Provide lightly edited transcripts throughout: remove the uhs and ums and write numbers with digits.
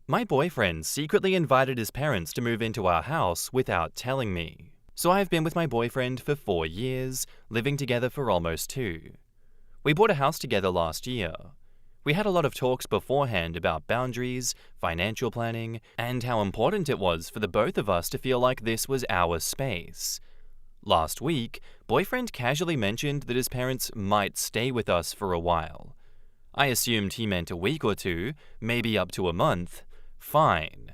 My boyfriend secretly invited his parents to move into our house without telling me. So I've been with my boyfriend for 4 years, living together for almost 2. We bought a house together last year. We had a lot of talks beforehand about boundaries, financial planning, and how important it was for the both of us to feel like this was our space. Last week, boyfriend casually mentioned that his parents might stay with us for a while. I assumed he meant a week or 2, maybe up to a month. Fine.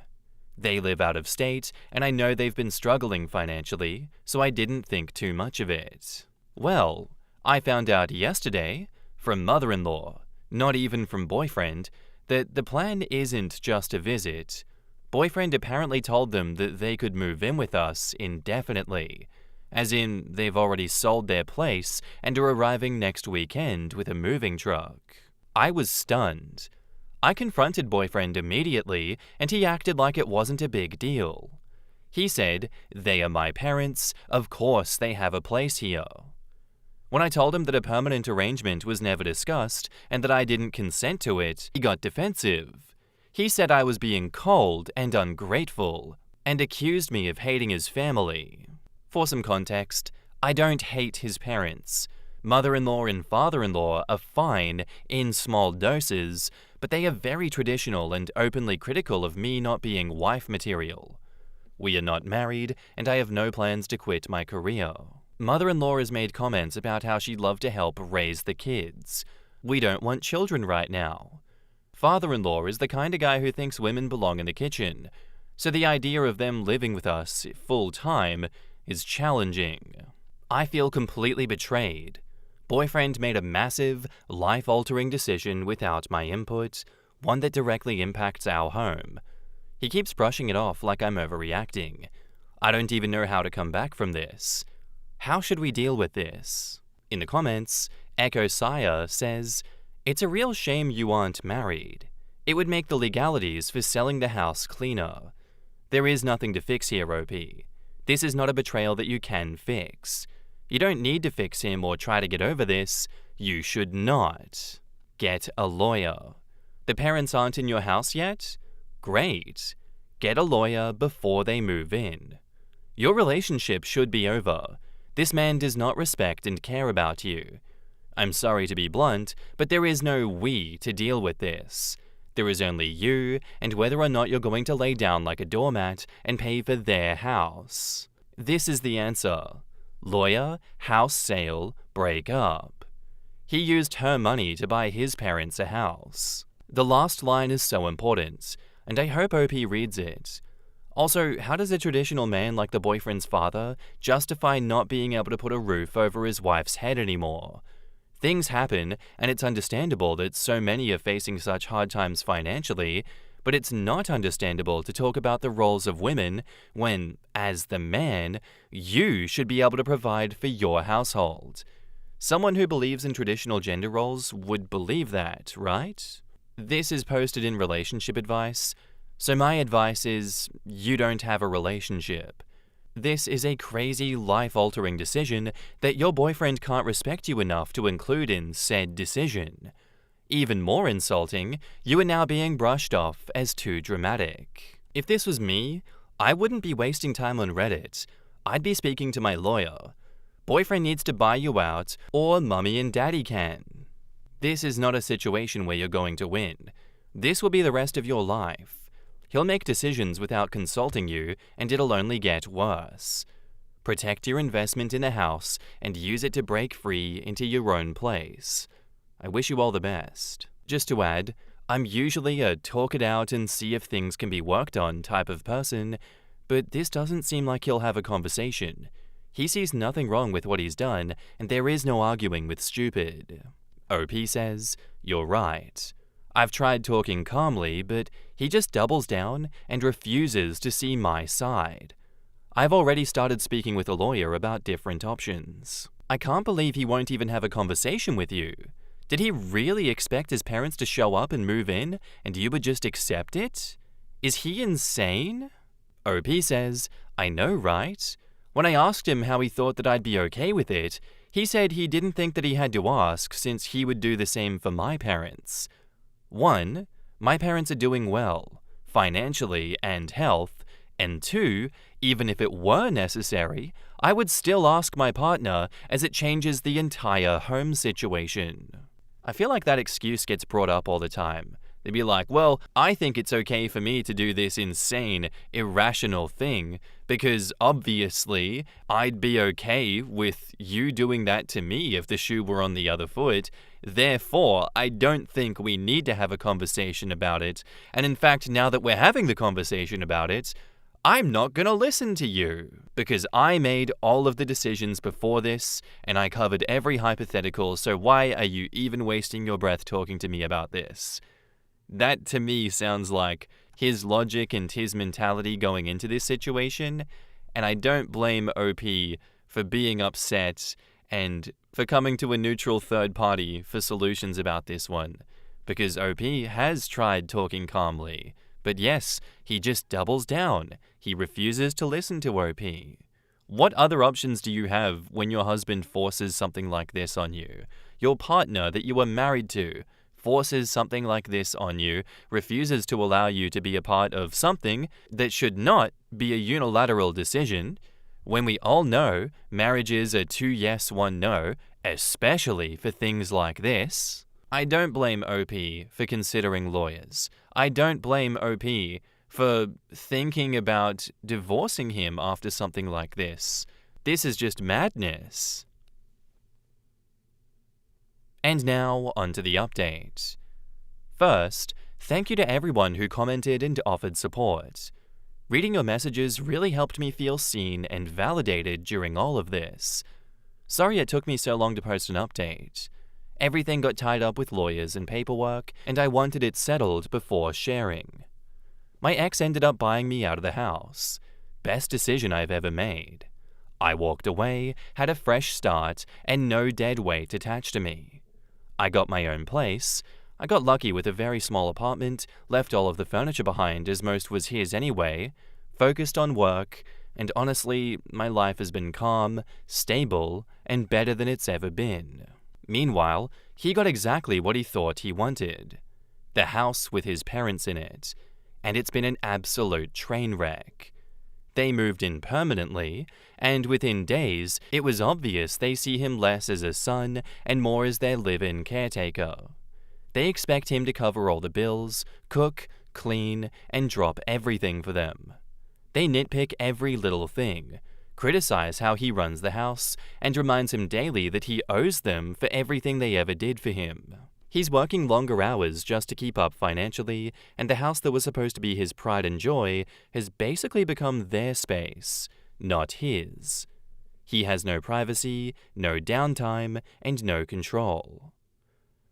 They live out of state, and I know they've been struggling financially, so I didn't think too much of it. Well, I found out yesterday, from mother-in-law, not even from boyfriend, that the plan isn't just a visit. Boyfriend apparently told them that they could move in with us indefinitely, as in they've already sold their place and are arriving next weekend with a moving truck. I was stunned. I confronted boyfriend immediately, and he acted like it wasn't a big deal. He said, "They are my parents, of course they have a place here." When I told him that a permanent arrangement was never discussed and that I didn't consent to it, he got defensive. He said I was being cold and ungrateful, and accused me of hating his family. For some context, I don't hate his parents. Mother-in-law and father-in-law are fine in small doses, but they are very traditional and openly critical of me not being wife material. We are not married, and I have no plans to quit my career. Mother-in-law has made comments about how she'd love to help raise the kids. We don't want children right now. Father-in-law is the kind of guy who thinks women belong in the kitchen, so the idea of them living with us full-time is challenging. I feel completely betrayed. Boyfriend made a massive, life-altering decision without my input, one that directly impacts our home. He keeps brushing it off like I'm overreacting. I don't even know how to come back from this. How should we deal with this? In the comments, Echo Sire says, "It's a real shame you aren't married. It would make the legalities for selling the house cleaner. There is nothing to fix here, OP. This is not a betrayal that you can fix. You don't need to fix him or try to get over this. You should not. Get a lawyer. The parents aren't in your house yet? Great. Get a lawyer before they move in. Your relationship should be over. This man does not respect and care about you. I'm sorry to be blunt, but there is no we to deal with this. There is only you and whether or not you're going to lay down like a doormat and pay for their house. This is the answer. Lawyer, house sale, break up. He used her money to buy his parents a house. The last line is so important, and I hope OP reads it. Also, how does a traditional man like the boyfriend's father justify not being able to put a roof over his wife's head anymore? Things happen, and it's understandable that so many are facing such hard times financially, but it's not understandable to talk about the roles of women when, as the man, you should be able to provide for your household. Someone who believes in traditional gender roles would believe that, right? This is posted in relationship advice, so my advice is you don't have a relationship. This is a crazy, life-altering decision that your boyfriend can't respect you enough to include in said decision. Even more insulting, you are now being brushed off as too dramatic. If this was me, I wouldn't be wasting time on Reddit. I'd be speaking to my lawyer. Boyfriend needs to buy you out, or mummy and daddy can. This is not a situation where you're going to win. This will be the rest of your life. He'll make decisions without consulting you, and it'll only get worse. Protect your investment in the house and use it to break free into your own place. I wish you all the best. Just to add, I'm usually a talk it out and see if things can be worked on type of person, but this doesn't seem like he'll have a conversation. He sees nothing wrong with what he's done, and there is no arguing with stupid. OP says, "You're right. I've tried talking calmly, but he just doubles down and refuses to see my side. I've already started speaking with a lawyer about different options. I can't believe he won't even have a conversation with you. Did he really expect his parents to show up and move in, and you would just accept it? Is he insane?" OP says, "I know, right? When I asked him how he thought that I'd be okay with it, he said he didn't think that he had to ask since he would do the same for my parents. 1. My parents are doing well. financially, and health, and 2, even if it were necessary, I would still ask my partner as it changes the entire home situation. I feel like that excuse gets brought up all the time. They'd be like, well, I think it's okay for me to do this insane, irrational thing because obviously I'd be okay with you doing that to me if the shoe were on the other foot. Therefore, I don't think we need to have a conversation about it. And in fact, now that we're having the conversation about it, I'm not gonna listen to you because I made all of the decisions before this and I covered every hypothetical, so why are you even wasting your breath talking to me about this? That to me sounds like his logic and his mentality going into this situation, and I don't blame OP for being upset and for coming to a neutral third party for solutions about this one, because OP has tried talking calmly, but yes, he just doubles down. He refuses to listen to OP. What other options do you have when your husband forces something like this on you? Your partner that you are married to forces something like this on you, refuses to allow you to be a part of something that should not be a unilateral decision, when we all know marriage is a 2 yes, 1 no, especially for things like this. I don't blame OP for considering lawyers. I don't blame OP for thinking about divorcing him after something like this. This is just madness. And now, onto the update. First, thank you to everyone who commented and offered support. Reading your messages really helped me feel seen and validated during all of this. Sorry it took me so long to post an update. Everything got tied up with lawyers and paperwork, and I wanted it settled before sharing. My ex ended up buying me out of the house. Best decision I've ever made. I walked away, had a fresh start, and no dead weight attached to me. I got my own place. I got lucky with a very small apartment, left all of the furniture behind as most was his anyway, focused on work, and honestly, my life has been calm, stable, and better than it's ever been. Meanwhile, he got exactly what he thought he wanted. The house with his parents in it. And it's been an absolute train wreck. They moved in permanently, and within days, it was obvious they see him less as a son and more as their live-in caretaker. They expect him to cover all the bills, cook, clean, and drop everything for them. They nitpick every little thing, criticize how he runs the house, and reminds him daily that he owes them for everything they ever did for him. He's working longer hours just to keep up financially, and the house that was supposed to be his pride and joy has basically become their space, not his. He has no privacy, no downtime, and no control.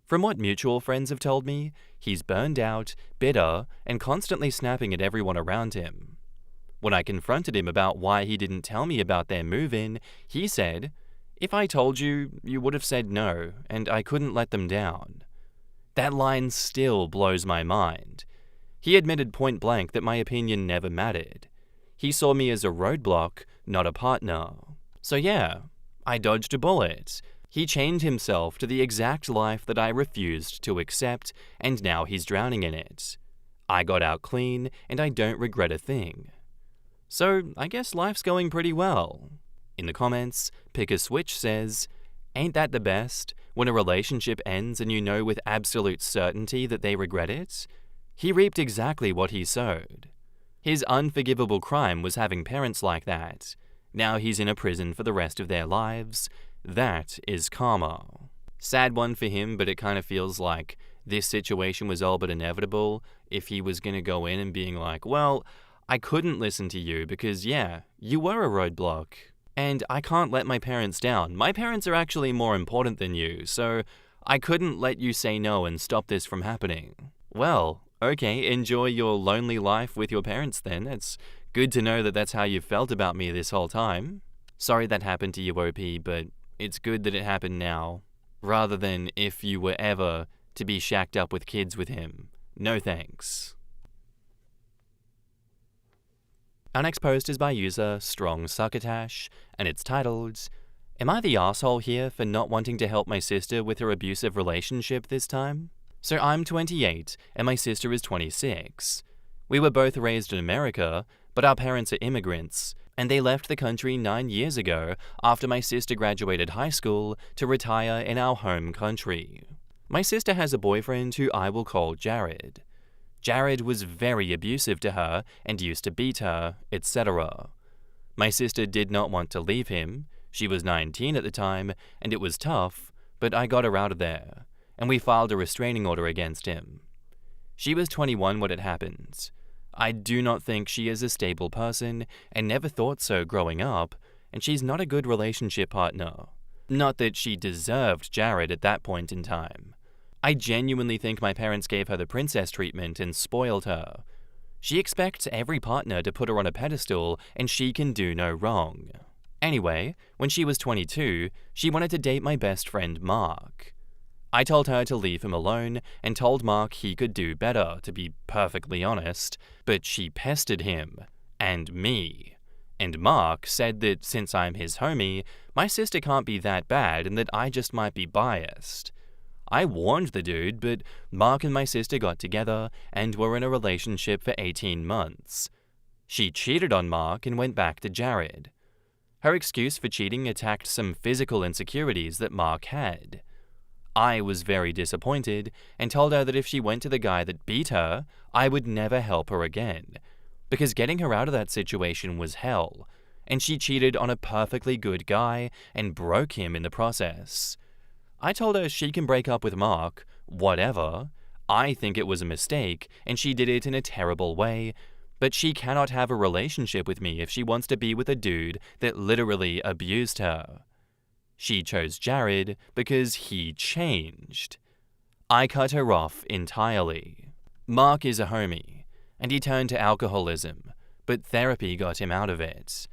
From what mutual friends have told me, he's burned out, bitter, and constantly snapping at everyone around him. When I confronted him about why he didn't tell me about their move-in, he said, "If I told you, you would have said no, and I couldn't let them down." That line still blows my mind. He admitted point blank that my opinion never mattered. He saw me as a roadblock, not a partner. So yeah, I dodged a bullet. He chained himself to the exact life that I refused to accept, and now he's drowning in it. I got out clean, and I don't regret a thing. So I guess life's going pretty well. In the comments, Pick a Switch says, "Ain't that the best? When a relationship ends and you know with absolute certainty that they regret it?" He reaped exactly what he sowed. His unforgivable crime was having parents like that. Now he's in a prison for the rest of their lives. That is karma. Sad one for him, but it kind of feels like this situation was all but inevitable if he was going to go in and being like, well, I couldn't listen to you because, yeah, you were a roadblock. And I can't let my parents down. My parents are actually more important than you, so I couldn't let you say no and stop this from happening. Well, okay, enjoy your lonely life with your parents then. It's good to know that that's how you felt about me this whole time. Sorry that happened to you, OP, but it's good that it happened now, rather than if you were ever to be shacked up with kids with him. No thanks. Our next post is by user Strong Succotash, and it's titled, "Am I the asshole here for not wanting to help my sister with her abusive relationship this time?" So I'm 28, and my sister is 26. We were both raised in America, but our parents are immigrants, and they left the country 9 years ago after my sister graduated high school to retire in our home country. My sister has a boyfriend who I will call Jared. Jared was very abusive to her and used to beat her, etc. My sister did not want to leave him. She was 19 at the time, and it was tough, but I got her out of there, and we filed a restraining order against him. She was 21 when it happened. I do not think she is a stable person, and never thought so growing up, and she's not a good relationship partner. Not that she deserved Jared at that point in time. I genuinely think my parents gave her the princess treatment and spoiled her. She expects every partner to put her on a pedestal, and she can do no wrong. Anyway, when she was 22, she wanted to date my best friend Mark. I told her to leave him alone and told Mark he could do better, to be perfectly honest, but she pestered him, and me. And Mark said that since I'm his homie, my sister can't be that bad and that I just might be biased. I warned the dude, but Mark and my sister got together and were in a relationship for 18 months. She cheated on Mark and went back to Jared. Her excuse for cheating attacked some physical insecurities that Mark had. I was very disappointed and told her that if she went to the guy that beat her, I would never help her again, because getting her out of that situation was hell, and she cheated on a perfectly good guy and broke him in the process. I told her she can break up with Mark, whatever. I think it was a mistake, and she did it in a terrible way, but she cannot have a relationship with me if she wants to be with a dude that literally abused her. She chose Jared because he changed. I cut her off entirely. Mark is a homie, and he turned to alcoholism, but therapy got him out of it.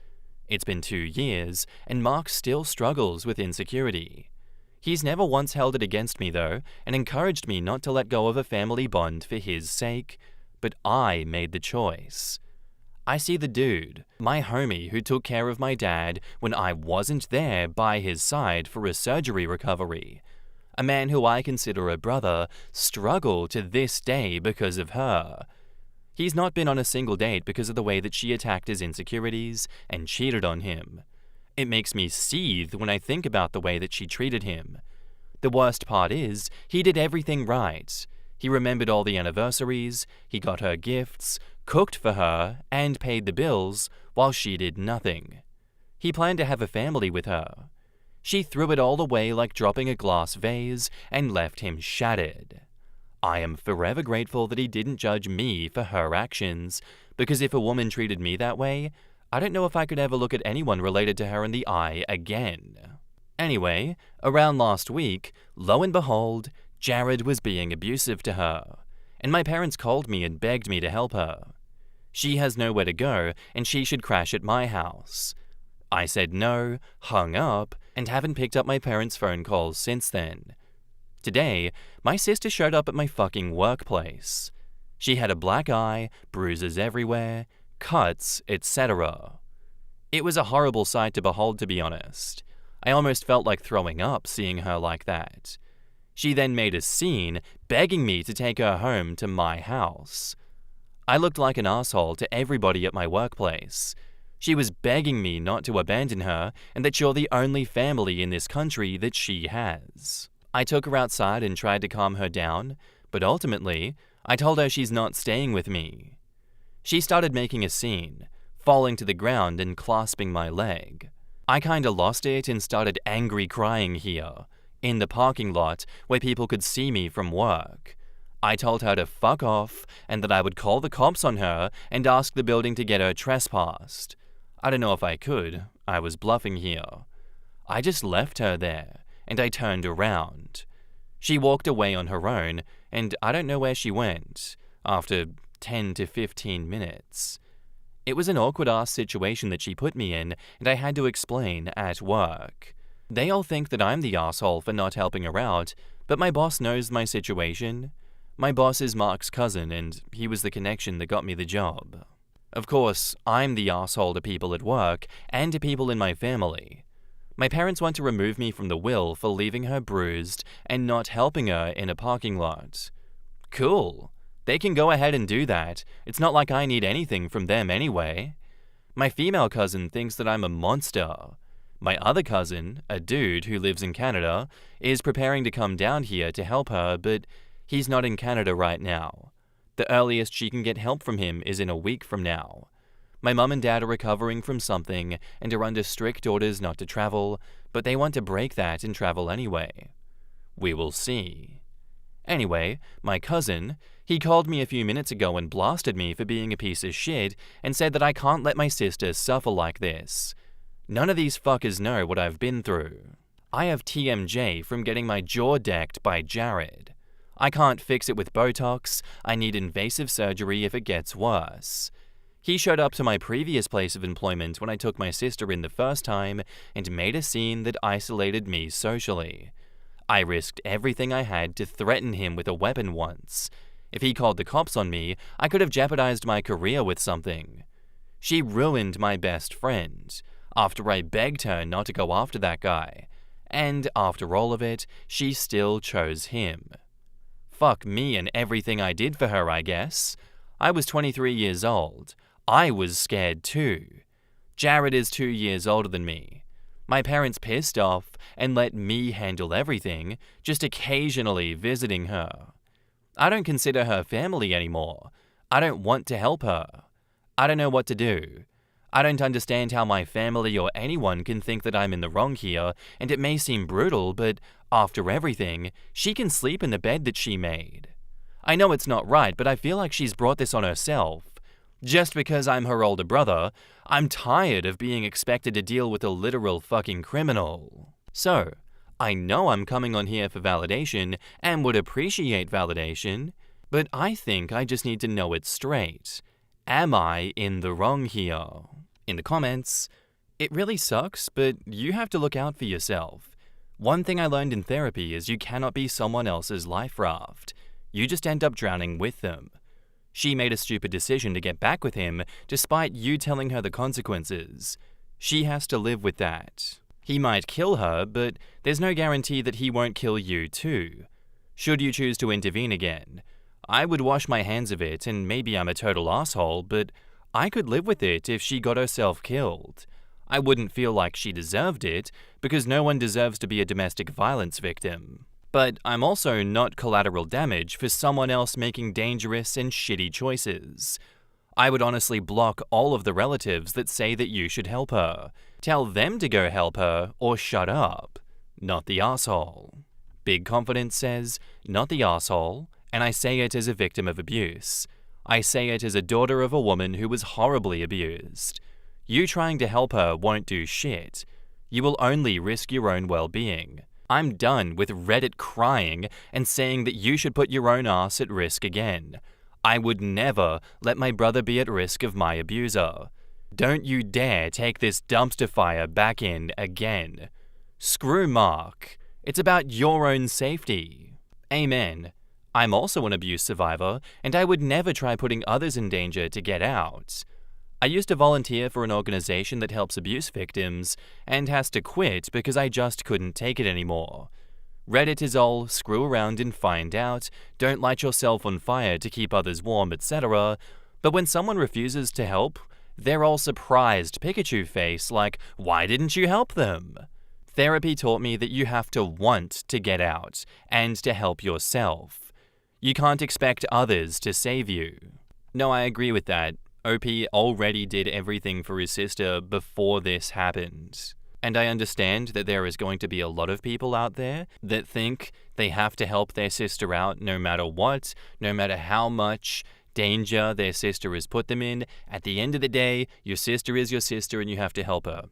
It's been 2 years, and Mark still struggles with insecurity. He's never once held it against me, though, and encouraged me not to let go of a family bond for his sake, but I made the choice. I see the dude, my homie who took care of my dad when I wasn't there by his side for a surgery recovery, a man who I consider a brother, struggle to this day because of her. He's not been on a single date because of the way that she attacked his insecurities and cheated on him. It makes me seethe when I think about the way that she treated him. The worst part is, he did everything right. He remembered all the anniversaries, he got her gifts, cooked for her, and paid the bills, while she did nothing. He planned to have a family with her. She threw it all away like dropping a glass vase and left him shattered. I am forever grateful that he didn't judge me for her actions, because if a woman treated me that way, I don't know if I could ever look at anyone related to her in the eye again. Anyway, around last week, lo and behold, Jared was being abusive to her, and my parents called me and begged me to help her. She has nowhere to go, and she should crash at my house. I said no, hung up, and haven't picked up my parents' phone calls since then. Today, my sister showed up at my fucking workplace. She had a black eye, bruises everywhere, cuts, etc. It was a horrible sight to behold, to be honest. I almost felt like throwing up seeing her like that. She then made a scene, begging me to take her home to my house. I looked like an asshole to everybody at my workplace. She was begging me not to abandon her and that you're the only family in this country that she has. I took her outside and tried to calm her down, but ultimately, I told her she's not staying with me. She started making a scene, falling to the ground and clasping my leg. I kinda lost it and started angry crying here, in the parking lot where people could see me from work. I told her to fuck off and that I would call the cops on her and ask the building to get her trespassed. I don't know if I could, I was bluffing here. I just left her there, and I turned around. She walked away on her own, and I don't know where she went, after 10 to 15 minutes. It was an awkward-ass situation that she put me in, and I had to explain at work. They all think that I'm the asshole for not helping her out, but my boss knows my situation. My boss is Mark's cousin, and he was the connection that got me the job. Of course, I'm the asshole to people at work and to people in my family. My parents want to remove me from the will for leaving her bruised and not helping her in a parking lot. Cool. They can go ahead and do that. It's not like I need anything from them anyway. My female cousin thinks that I'm a monster. My other cousin, a dude who lives in Canada, is preparing to come down here to help her, but he's not in Canada right now. The earliest she can get help from him is in a week from now. My mum and dad are recovering from something and are under strict orders not to travel, but they want to break that and travel anyway. We will see. Anyway, my cousin, he called me a few minutes ago and blasted me for being a piece of shit and said that I can't let my sister suffer like this. None of these fuckers know what I've been through. I have TMJ from getting my jaw decked by Jared. I can't fix it with Botox. I need invasive surgery if it gets worse. He showed up to my previous place of employment when I took my sister in the first time and made a scene that isolated me socially. I risked everything I had to threaten him with a weapon once. If he called the cops on me, I could have jeopardized my career with something. She ruined my best friend after I begged her not to go after that guy. And after all of it, she still chose him. Fuck me and everything I did for her, I guess. I was 23 years old. I was scared too. Jared is 2 years older than me. My parents pissed off and let me handle everything, just occasionally visiting her. I don't consider her family anymore. I don't want to help her. I don't know what to do. I don't understand how my family or anyone can think that I'm in the wrong here, and it may seem brutal, but after everything, she can sleep in the bed that she made. I know it's not right, but I feel like she's brought this on herself. Just because I'm her older brother, I'm tired of being expected to deal with a literal fucking criminal. So, I know I'm coming on here for validation and would appreciate validation, but I think I just need to know it straight. Am I in the wrong here? In the comments, it really sucks, but you have to look out for yourself. One thing I learned in therapy is you cannot be someone else's life raft. You just end up drowning with them. She made a stupid decision to get back with him despite you telling her the consequences. She has to live with that. He might kill her, but there's no guarantee that he won't kill you too. Should you choose to intervene again, I would wash my hands of it, and maybe I'm a total asshole, but I could live with it if she got herself killed. I wouldn't feel like she deserved it, because no one deserves to be a domestic violence victim. But I'm also not collateral damage for someone else making dangerous and shitty choices. I would honestly block all of the relatives that say that you should help her. Tell them to go help her or shut up. Not the asshole. Big Confidence says, not the asshole, and I say it as a victim of abuse. I say it as a daughter of a woman who was horribly abused. You trying to help her won't do shit. You will only risk your own well-being. I'm done with Reddit crying and saying that you should put your own ass at risk again. I would never let my brother be at risk of my abuser. Don't you dare take this dumpster fire back in again. Screw Mark. It's about your own safety. Amen. I'm also an abuse survivor, and I would never try putting others in danger to get out. I used to volunteer for an organization that helps abuse victims and has to quit because I just couldn't take it anymore. Reddit is all screw around and find out, don't light yourself on fire to keep others warm, etc. But when someone refuses to help, they're all surprised Pikachu face like, why didn't you help them? Therapy taught me that you have to want to get out and to help yourself. You can't expect others to save you. No, I agree with that. OP already did everything for his sister before this happened. And I understand that there is going to be a lot of people out there that think they have to help their sister out no matter what, no matter how much danger their sister has put them in. At the end of the day, your sister is your sister and you have to help her.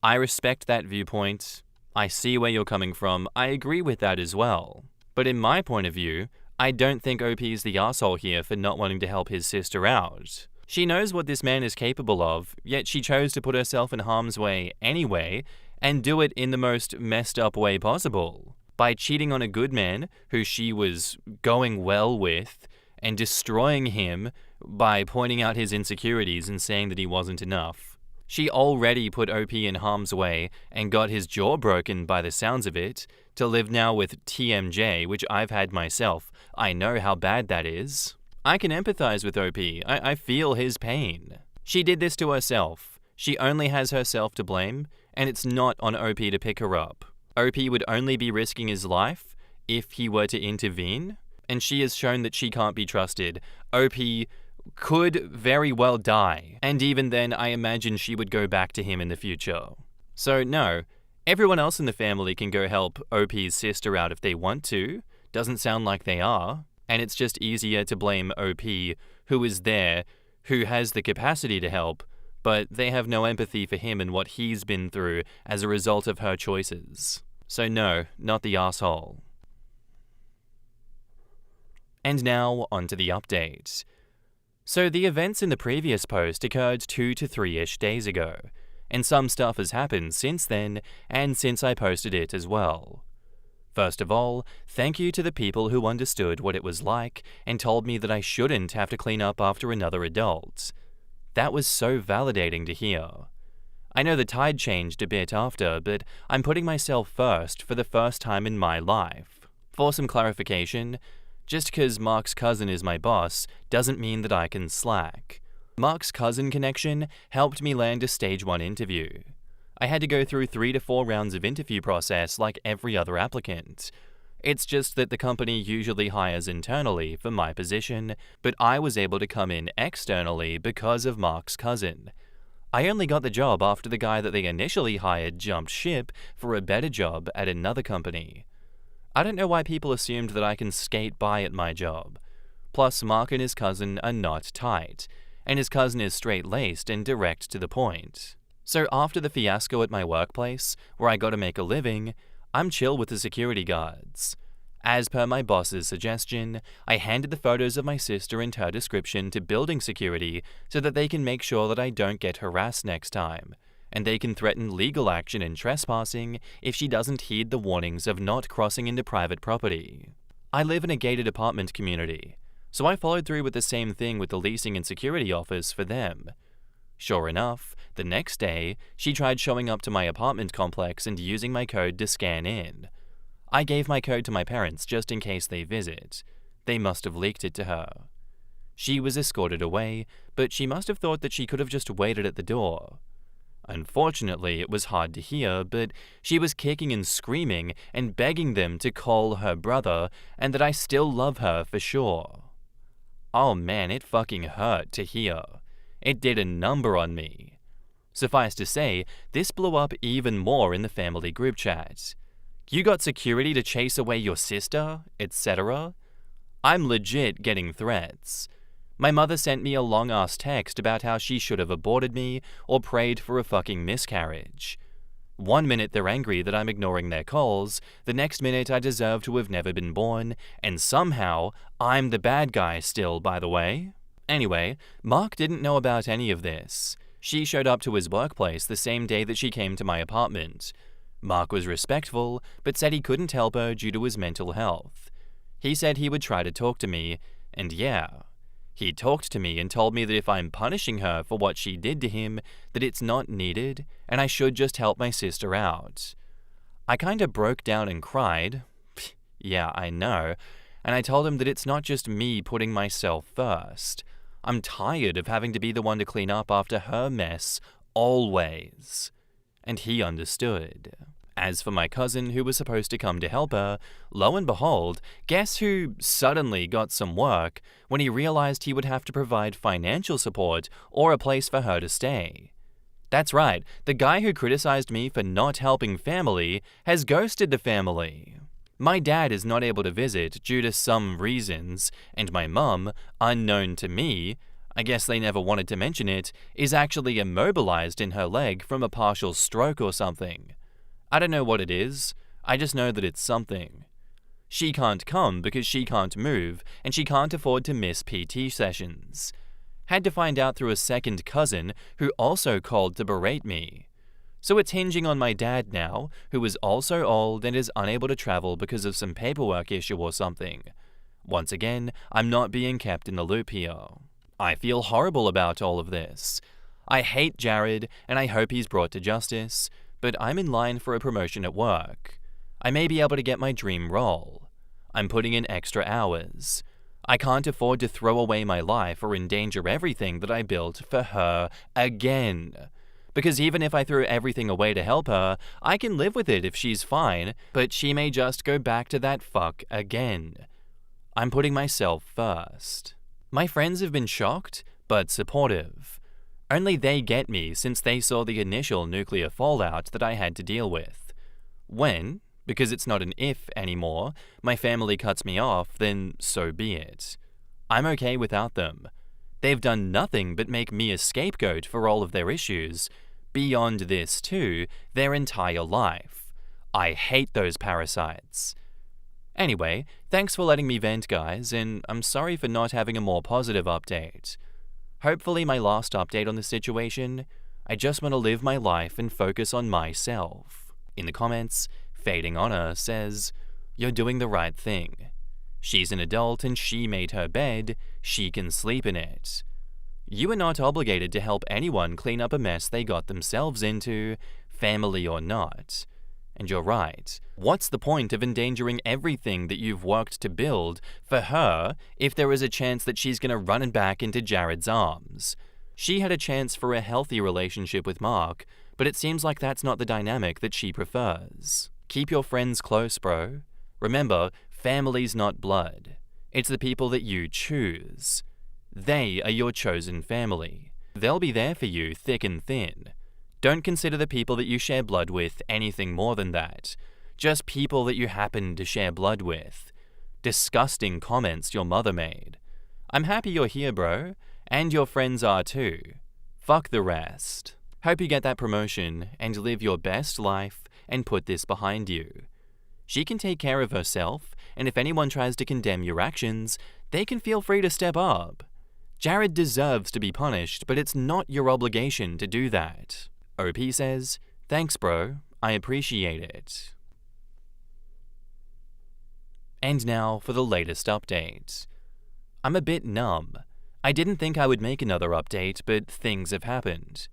I respect that viewpoint. I see where you're coming from. I agree with that as well. But in my point of view, I don't think OP is the arsehole here for not wanting to help his sister out. She knows what this man is capable of, yet she chose to put herself in harm's way anyway, and do it in the most messed up way possible. By cheating on a good man who she was going well with, and destroying him by pointing out his insecurities and saying that he wasn't enough. She already put OP in harm's way and got his jaw broken by the sounds of it, to live now with TMJ, which I've had myself. I know how bad that is. I can empathize with OP. I feel his pain. She did this to herself. She only has herself to blame, and it's not on OP to pick her up. OP would only be risking his life if he were to intervene, and she has shown that she can't be trusted. OP could very well die, and even then I imagine she would go back to him in the future. So no, everyone else in the family can go help OP's sister out if they want to. Doesn't sound like they are. And it's just easier to blame OP, who is there, who has the capacity to help, but they have no empathy for him and what he's been through as a result of her choices. So no, not the asshole. And now, onto the update. So the events in the previous post occurred 2 to 3-ish days ago, and some stuff has happened since then and since I posted it as well. First of all, thank you to the people who understood what it was like and told me that I shouldn't have to clean up after another adult. That was so validating to hear. I know the tide changed a bit after, but I'm putting myself first for the first time in my life. For some clarification, just because Mark's cousin is my boss doesn't mean that I can slack. Mark's cousin connection helped me land a stage 1 interview. I had to go through 3 to 4 rounds of interview process like every other applicant. It's just that the company usually hires internally for my position, but I was able to come in externally because of Mark's cousin. I only got the job after the guy that they initially hired jumped ship for a better job at another company. I don't know why people assumed that I can skate by at my job. Plus, Mark and his cousin are not tight, and his cousin is straight-laced and direct to the point. So after the fiasco at my workplace, where I got to make a living, I'm chill with the security guards. As per my boss's suggestion, I handed the photos of my sister and her description to building security so that they can make sure that I don't get harassed next time, and they can threaten legal action and trespassing if she doesn't heed the warnings of not crossing into private property. I live in a gated apartment community, so I followed through with the same thing with the leasing and security office for them. Sure enough, the next day, she tried showing up to my apartment complex and using my code to scan in. I gave my code to my parents just in case they visit. They must have leaked it to her. She was escorted away, but she must have thought that she could have just waited at the door. Unfortunately, it was hard to hear, but she was kicking and screaming and begging them to call her brother and that I still love her for sure. Oh man, it fucking hurt to hear. It did a number on me. Suffice to say, this blew up even more in the family group chat. You got security to chase away your sister, etc.? I'm legit getting threats. My mother sent me a long-ass text about how she should have aborted me or prayed for a fucking miscarriage. One minute they're angry that I'm ignoring their calls, the next minute I deserve to have never been born, and somehow I'm the bad guy still, by the way. Anyway, Mark didn't know about any of this. She showed up to his workplace the same day that she came to my apartment. Mark was respectful, but said he couldn't help her due to his mental health. He said he would try to talk to me, and yeah. He talked to me and told me that if I'm punishing her for what she did to him, that it's not needed, and I should just help my sister out. I kinda broke down and cried. Yeah, I know. And I told him that it's not just me putting myself first. I'm tired of having to be the one to clean up after her mess, always. And he understood. As for my cousin who was supposed to come to help her, lo and behold, guess who suddenly got some work when he realized he would have to provide financial support or a place for her to stay. That's right, the guy who criticized me for not helping family has ghosted the family. My dad is not able to visit due to some reasons, and my mum, unknown to me, I guess they never wanted to mention it, is actually immobilized in her leg from a partial stroke or something. I don't know what it is, I just know that it's something. She can't come because she can't move, and she can't afford to miss PT sessions. Had to find out through a second cousin who also called to berate me. So it's hinging on my dad now, who is also old and is unable to travel because of some paperwork issue or something. Once again, I'm not being kept in the loop here. I feel horrible about all of this. I hate Jared, and I hope he's brought to justice, but I'm in line for a promotion at work. I may be able to get my dream role. I'm putting in extra hours. I can't afford to throw away my life or endanger everything that I built for her again. Because even if I threw everything away to help her, I can live with it if she's fine, but she may just go back to that fuck again. I'm putting myself first. My friends have been shocked, but supportive. Only they get me since they saw the initial nuclear fallout that I had to deal with. When, because it's not an if anymore, my family cuts me off, then so be it. I'm okay without them. They've done nothing but make me a scapegoat for all of their issues. Beyond this too, their entire life. I hate those parasites. Anyway, thanks for letting me vent, guys, and I'm sorry for not having a more positive update. Hopefully my last update on the situation. I just want to live my life and focus on myself. In the comments, Fading Honor says, "You're doing the right thing. She's an adult and she made her bed, she can sleep in it. You are not obligated to help anyone clean up a mess they got themselves into, family or not. And you're right. What's the point of endangering everything that you've worked to build for her if there is a chance that she's gonna run it back into Jared's arms? She had a chance for a healthy relationship with Mark, but it seems like that's not the dynamic that she prefers. Keep your friends close, bro. Remember, family's not blood. It's the people that you choose. They are your chosen family. They'll be there for you thick and thin. Don't consider the people that you share blood with anything more than that. Just people that you happen to share blood with. Disgusting comments your mother made. I'm happy you're here, bro. And your friends are too. Fuck the rest. Hope you get that promotion and live your best life and put this behind you. She can take care of herself, and if anyone tries to condemn your actions, they can feel free to step up. Jared deserves to be punished, but it's not your obligation to do that." OP says, "Thanks, bro. I appreciate it." And now for the latest update. I'm a bit numb. I didn't think I would make another update, but things have happened.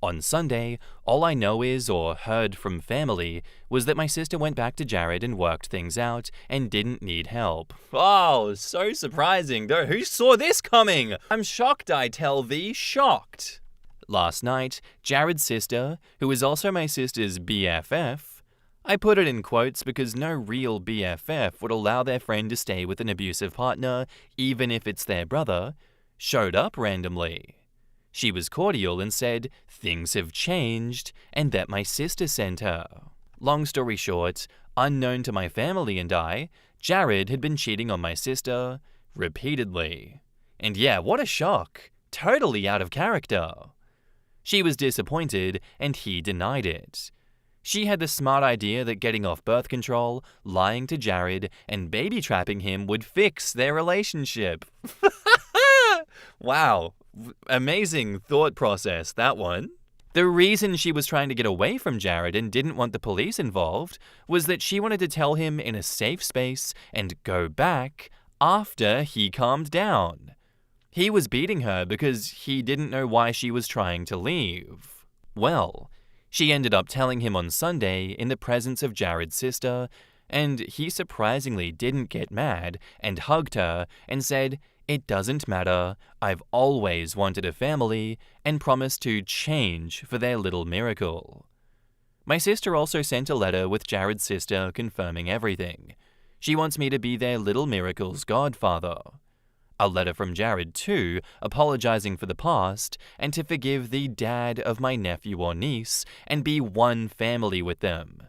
On Sunday, all I know is, or heard from family, was that my sister went back to Jared and worked things out and didn't need help. Oh, so surprising, though. Who saw this coming? I'm shocked, I tell thee, shocked. Last night, Jared's sister, who is also my sister's BFF, I put it in quotes because no real BFF would allow their friend to stay with an abusive partner, even if it's their brother, showed up randomly. She was cordial and said things have changed and that my sister sent her. Long story short, unknown to my family and I, Jared had been cheating on my sister repeatedly. And yeah, what a shock. Totally out of character. She was disappointed and he denied it. She had the smart idea that getting off birth control, lying to Jared, and baby trapping him would fix their relationship. Wow. Amazing thought process, that one. The reason she was trying to get away from Jared and didn't want the police involved was that she wanted to tell him in a safe space and go back after he calmed down. He was beating her because he didn't know why she was trying to leave. Well, she ended up telling him on Sunday in the presence of Jared's sister, and he surprisingly didn't get mad and hugged her and said, "It doesn't matter, I've always wanted a family," and promised to change for their little miracle. My sister also sent a letter with Jared's sister confirming everything. She wants me to be their little miracle's godfather. A letter from Jared too, apologizing for the past and to forgive the dad of my nephew or niece and be one family with them.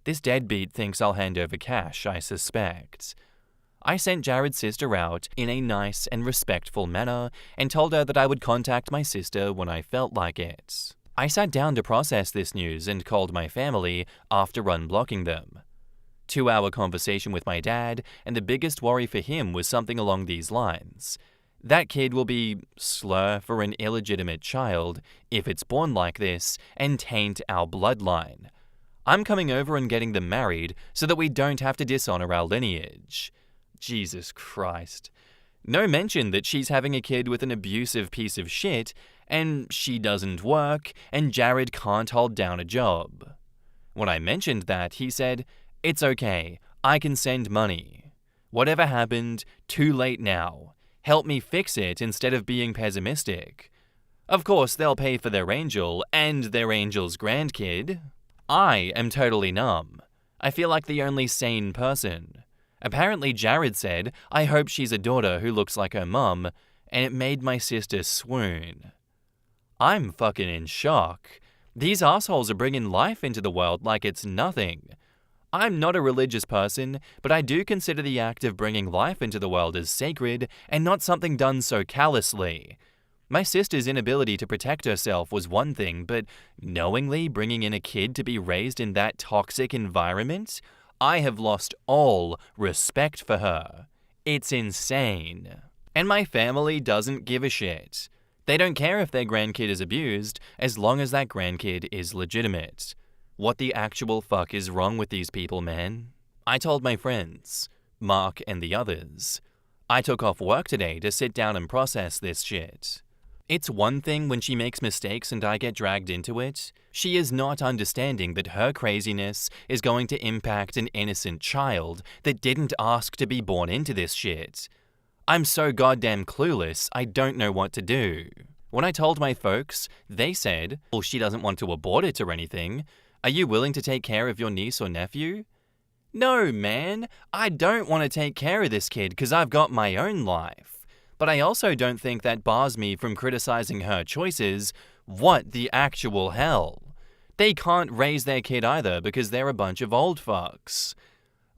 This deadbeat thinks I'll hand over cash, I suspect. I sent Jared's sister out in a nice and respectful manner and told her that I would contact my sister when I felt like it. I sat down to process this news and called my family after unblocking them. 2-hour conversation with my dad, and the biggest worry for him was something along these lines. That kid will be slur for an illegitimate child if it's born like this and taint our bloodline. I'm coming over and getting them married so that we don't have to dishonor our lineage. Jesus Christ. No mention that she's having a kid with an abusive piece of shit, and she doesn't work, and Jared can't hold down a job. When I mentioned that, he said, "It's okay, I can send money." Whatever happened, too late now. Help me fix it instead of being pessimistic. Of course, they'll pay for their angel and their angel's grandkid. I am totally numb. I feel like the only sane person. Apparently Jared said, I hope she's a daughter who looks like her mum, and it made my sister swoon. I'm fucking in shock. These assholes are bringing life into the world like it's nothing. I'm not a religious person, but I do consider the act of bringing life into the world as sacred and not something done so callously. My sister's inability to protect herself was one thing, but knowingly bringing in a kid to be raised in that toxic environment? I have lost all respect for her. It's insane. And my family doesn't give a shit. They don't care if their grandkid is abused, as long as that grandkid is legitimate. What the actual fuck is wrong with these people, man? I told my friends, Mark and the others. I took off work today to sit down and process this shit. It's one thing when she makes mistakes and I get dragged into it. She is not understanding that her craziness is going to impact an innocent child that didn't ask to be born into this shit. I'm so goddamn clueless, I don't know what to do. When I told my folks, they said, well, she doesn't want to abort it or anything. Are you willing to take care of your niece or nephew? No, man, I don't want to take care of this kid because I've got my own life. But I also don't think that bars me from criticizing her choices. What the actual hell? They can't raise their kid either because they're a bunch of old fucks.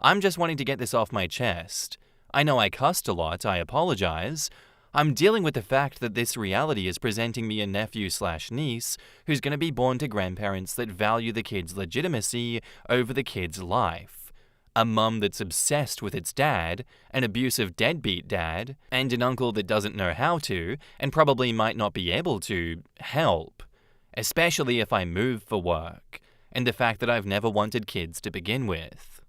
I'm just wanting to get this off my chest. I know I cussed a lot, I apologize. I'm dealing with the fact that this reality is presenting me a nephew/niece who's going to be born to grandparents that value the kid's legitimacy over the kid's life. A mum that's obsessed with its dad, an abusive deadbeat dad, and an uncle that doesn't know how to, and probably might not be able to, help. Especially if I move for work, and the fact that I've never wanted kids to begin with.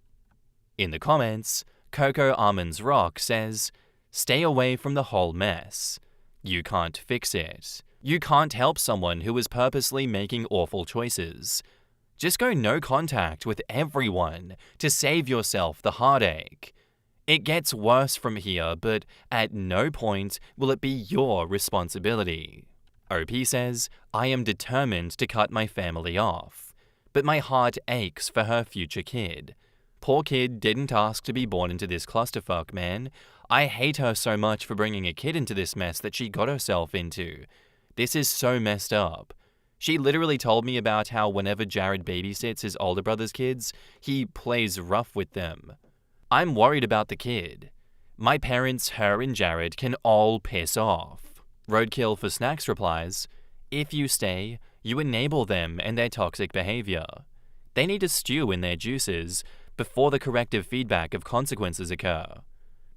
In the comments, Coco Almonds Rock says, stay away from the whole mess. You can't fix it. You can't help someone who is purposely making awful choices. Just go no contact with everyone to save yourself the heartache. It gets worse from here, but at no point will it be your responsibility. OP says, I am determined to cut my family off, but my heart aches for her future kid. Poor kid didn't ask to be born into this clusterfuck, man. I hate her so much for bringing a kid into this mess that she got herself into. This is so messed up. She literally told me about how whenever Jared babysits his older brother's kids, he plays rough with them. I'm worried about the kid. My parents, her and Jared, can all piss off. Roadkill for Snacks replies, if you stay, you enable them and their toxic behavior. They need to stew in their juices before the corrective feedback of consequences occur.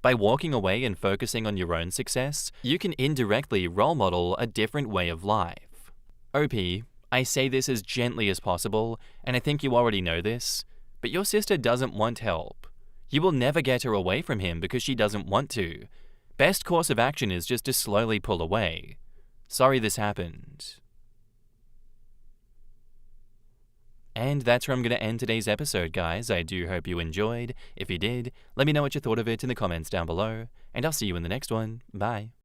By walking away and focusing on your own success, you can indirectly role model a different way of life. OP, I say this as gently as possible, and I think you already know this, but your sister doesn't want help. You will never get her away from him because she doesn't want to. Best course of action is just to slowly pull away. Sorry this happened. And that's where I'm going to end today's episode, guys. I do hope you enjoyed. If you did, let me know what you thought of it in the comments down below, and I'll see you in the next one. Bye.